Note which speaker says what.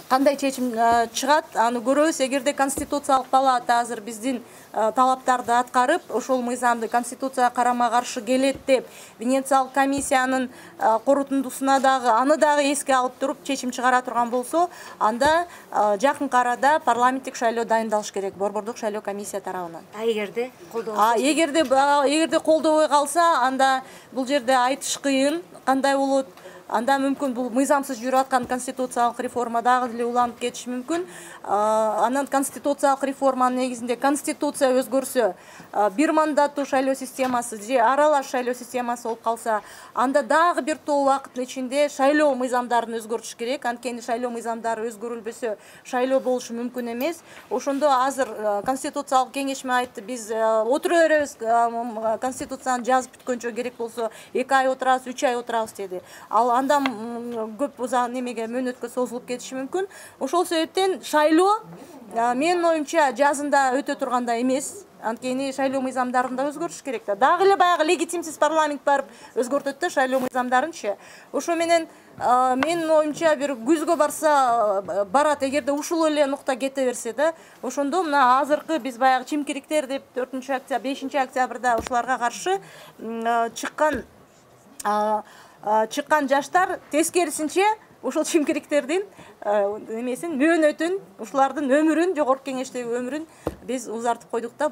Speaker 1: кандай чечим чыгат, аны көрөбүз. Эгерде Конституциялык палата азыр биздин талаптарды аткарып, ошол мыйзамды Конституцияга карама-каршы келет деп, Венециялык комиссиянын корутундусуна дагы аны дагы эске алып туруп чечим чыгара турган болсо, анда жакынкы арада парламенттик шайлоо дайындалыш керек борбордук шайлоо комиссия тарабынан.
Speaker 2: Эгерде колдобой
Speaker 1: эгерде колдобой калса, анда бул жерде айтыш кыйын, кандай болот. Анда мүмкүн бул мыйзамсыз жүрүп аткан конституциялык реформа дагы деле уланып кетиши мүмкүн. Анан конституциялык реформанын негизинде конституция өзгөрсө, бир мандаттуу шайлоо системасы же аралаш шайлоо системасы болуп калса, анда дагы бир топ убакыттын ичинде шайлоо мыйзамдарын өзгөртүш керек. Анткени шайлоо мыйзамдары өзгөрүлбөсө, шайлоо болушу мүмкүн эмес. Ошондо азыр конституциялык кеңешме айтты, биз отура беребиз, конституцияны жазып бүткөнчө керек болсо 2 ай отурабыз, 3 ай отурабыз деди. Ал андан көп узак немеге мөөнөткө созулуп кетиши мүмкүн. Ошол себептен шайлоо менин оюмча жазында өтө турганда эмес. Анткени шайлоо мыйзамдарын да өзгөртүш керек да. Дагы эле баягы легитимсиз парламент барып өзгөртөт да шайлоо мыйзамдарынчы. Ошо менен менин оюмча бир күзгө барса барат, эгерде ушул эле нукта кете берсе да, ошондо мына азыркы биз баягы чимкириктер деп 4-октябрь, 5-октябрда ушуларга каршы чыккан жаштар тескерисинче ушул чимкириктердин немесин, мөөнөтүн, ушулардын өмүрүн, жогорку кеңештеги өмүрүн биз узартып койдук да.